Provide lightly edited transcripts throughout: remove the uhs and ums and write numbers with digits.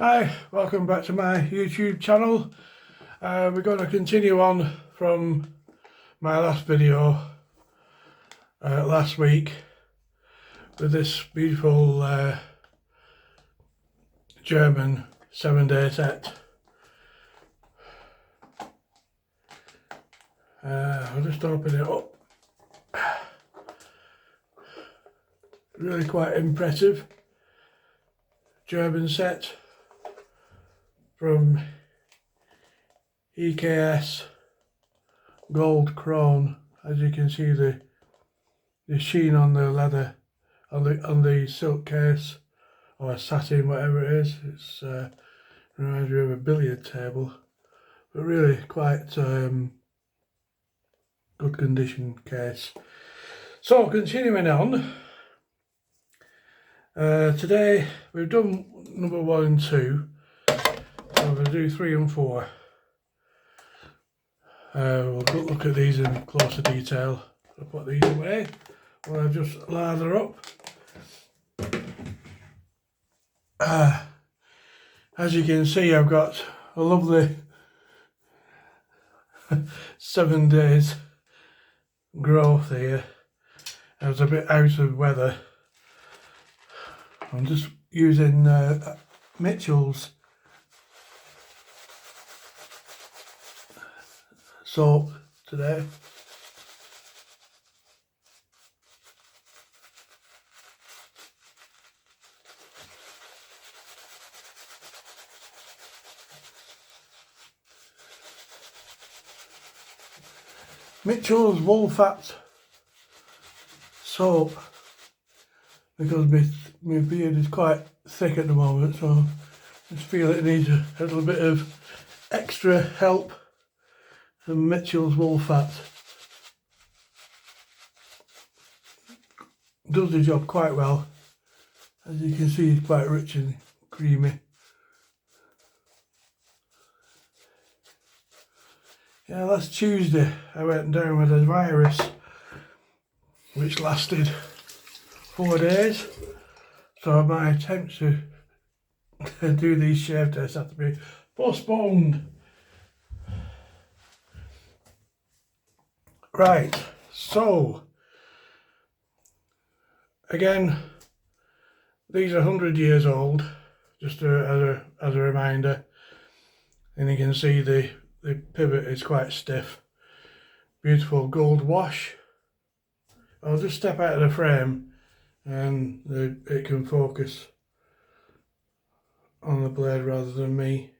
Hi, welcome back to my YouTube channel. We're going to continue on from my last video last week with this beautiful German 7-day set. I'll just open it up. Really quite impressive German set from EKS Gold Krone. As you can see, the sheen on the leather, on the silk case or satin, whatever it is. It's reminds me of a billiard table, but really quite good condition case. So continuing on, today we've done number 1 and 2. So we're going to do 3 and 4. We'll look at these in closer detail. I'll put these away while I just lather up. As you can see, I've got a lovely 7 days growth here. I was a bit out of weather. I'm just using Mitchell's soap today. Mitchell's wool fat soap, because my beard is quite thick at the moment, so I just feel it needs a little bit of extra help from Mitchell's wool fat. Does the job quite well. As you can see, it's quite rich and creamy. Yeah, last Tuesday I went down with a virus which lasted 4 days, so my attempts to do these shave tests had to be postponed. Right, so again, these are 100 years old, just as a reminder, and you can see the pivot is quite stiff. Beautiful gold wash. I'll just step out of the frame and it can focus on the blade rather than me.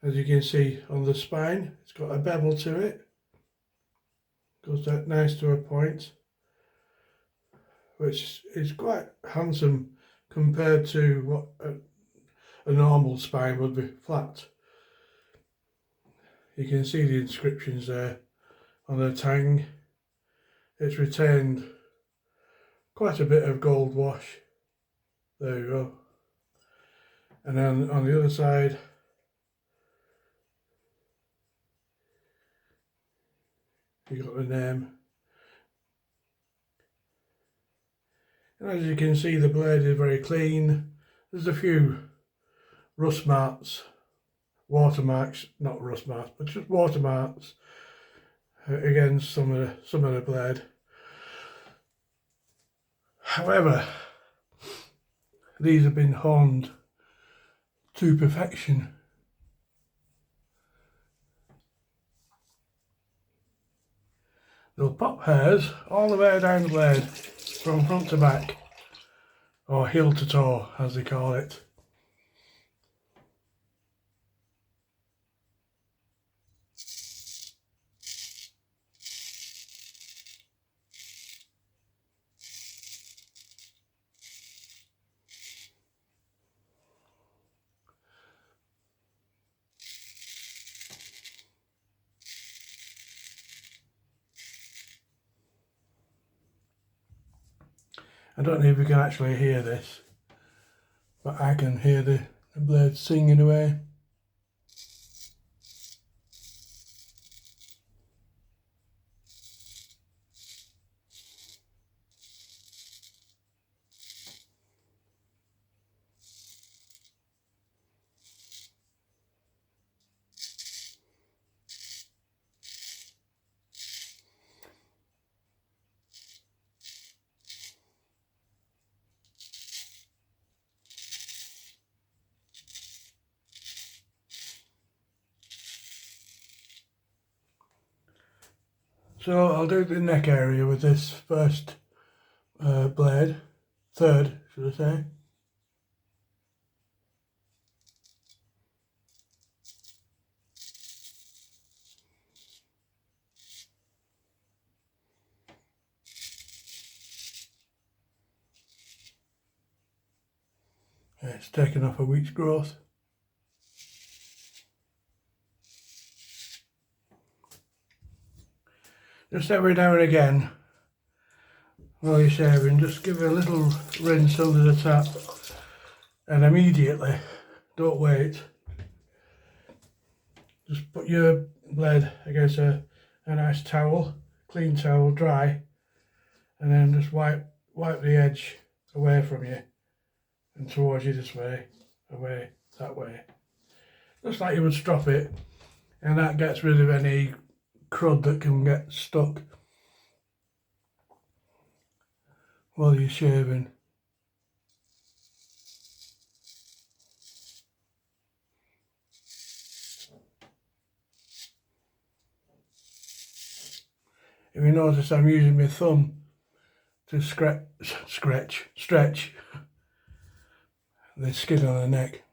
As you can see on the spine, it's got a bevel to it. Goes that nice to a point, which is quite handsome compared to what a normal spine would be flat. You can see the inscriptions there on the tang. It's retained quite a bit of gold wash. There you go. And then on the other side, you got the name. And as you can see, the blade is very clean. There's a few rust marks, watermarks, not rust marks, but just watermarks against some of the blade. However, these have been honed to perfection. They'll pop hairs all the way down the blade, from front to back, or heel to toe as they call it. I don't know if you can actually hear this, but I can hear the blade singing away. So I'll do the neck area with this first blade, third should I say. It's taken off a week's growth. Just every now and again, while you're shaving, just give it a little rinse under the tap, and immediately, don't wait, just put your blade against a nice towel, clean towel, dry, and then just wipe the edge away from you and towards you this way, away, that way. Just like you would strop it, and that gets rid of any crud that can get stuck while you're shaving. If you notice, I'm using my thumb to stretch the skin on the neck.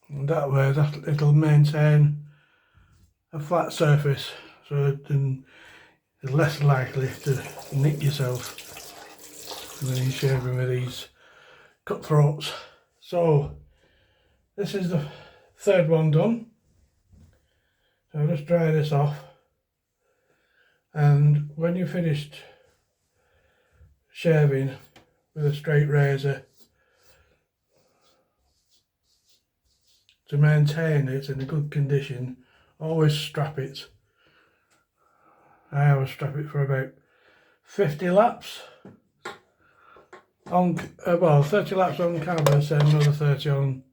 And that way it'll maintain a flat surface, so then it's less likely to nick yourself when you're shaving with these cutthroats. So this is the third one done. So I'll just dry this off, and when you're finished shaving with a straight razor, to maintain it in a good condition, always strap it. I always strap it for about 50 laps on, well, 30 laps on canvas and another 30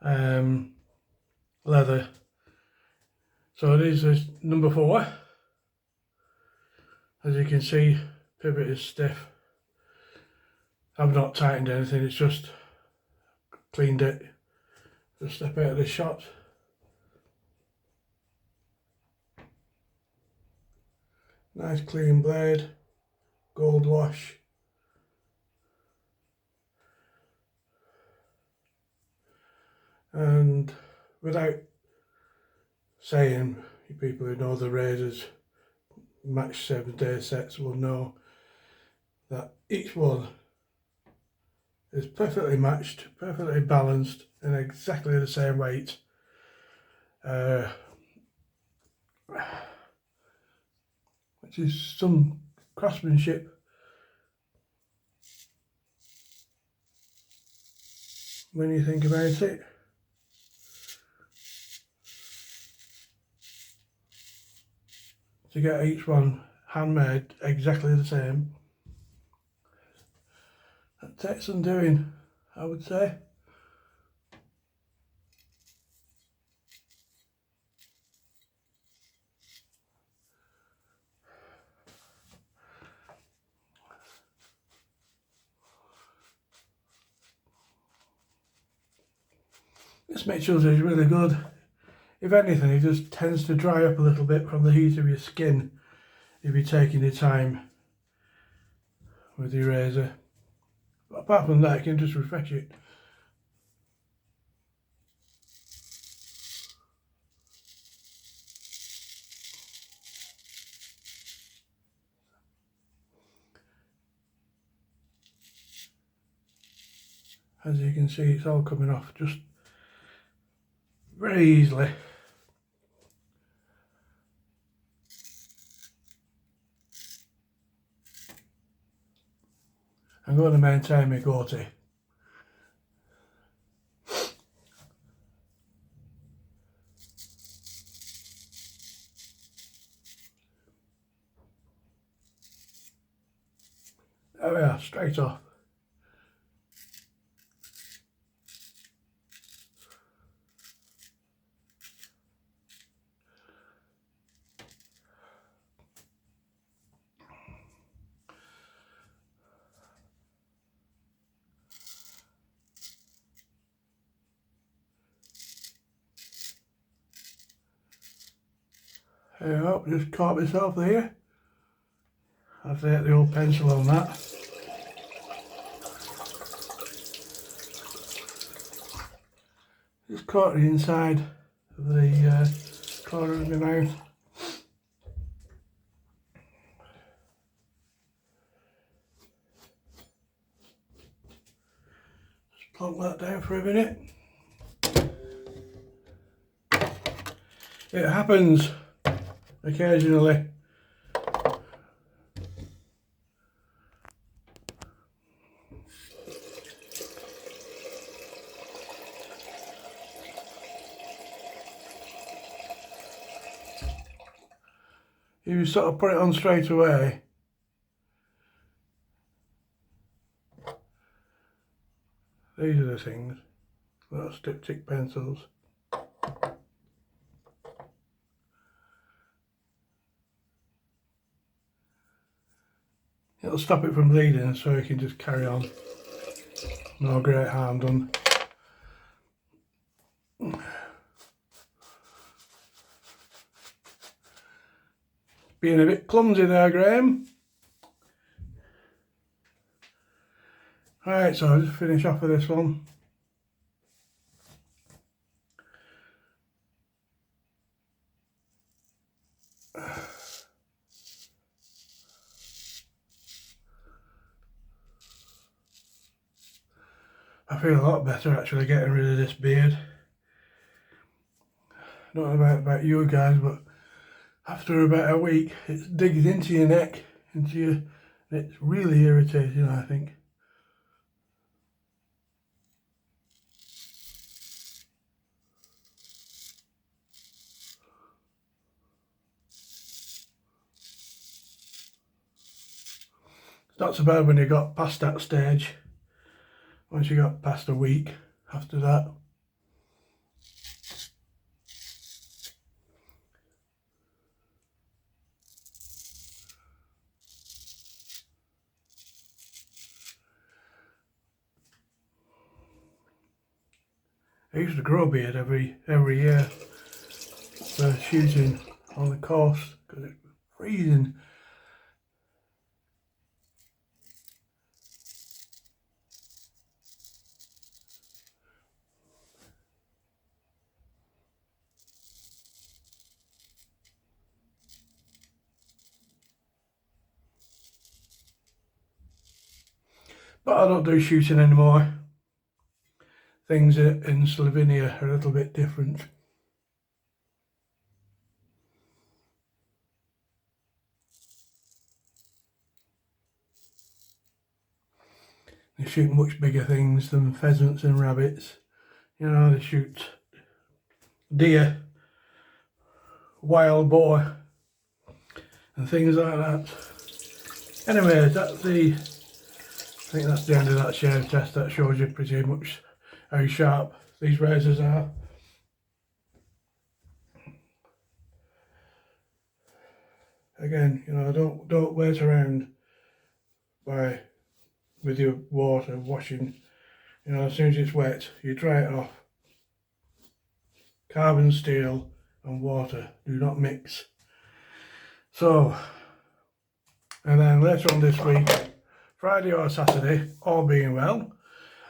on leather. So this is number 4. As you can see, pivot is stiff. I've not tightened anything, it's just cleaned it. Just step out of the shot. Nice clean blade, gold wash. And without saying, people who know the razors, match 7-day sets will know that each one is perfectly matched, perfectly balanced, and exactly the same weight. Which is some craftsmanship when you think about it. To get each one handmade exactly the same, that takes some doing, I would say. This Mitchell's is really good. If anything, it just tends to dry up a little bit from the heat of your skin if you're taking your time with your razor. But apart from that, you can just refresh it. As you can see, it's all coming off just very easily. I'm going to maintain my goatee. There we are, straight off. Oh, just caught myself there. I'll take the old pencil on that. Just caught the inside of the corner of my mouth. Just plonk that down for a minute. It happens occasionally. If you sort of put it on straight away, these are the things, little diptych pencils. It'll stop it from bleeding so you can just carry on. No great harm done. Being a bit clumsy there, Graham. Right, so I'll just finish off with this one. I feel a lot better actually getting rid of this beard. I don't know about you guys, but after about a week it digs into your neck, into your, and it's really irritating, I think. It's not so bad when you got past that stage. Once you got past a week after that. I used to grow a beard every year for shooting on the coast because it's freezing. But I don't do shooting anymore. Things in Slovenia are a little bit different. They shoot much bigger things than pheasants and rabbits. You know, they shoot deer, wild boar, and things like that. Anyway, I think that's the end of that shave test. That shows you pretty much how sharp these razors are. Again, you know, don't wait around with your water washing. You know, as soon as it's wet, you dry it off. Carbon steel and water do not mix. So, and then later on this week, Friday or Saturday, all being well,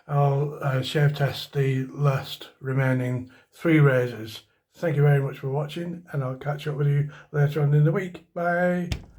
I'll shave test the last remaining 3 razors. Thank you very much for watching, and I'll catch up with you later on in the week. Bye.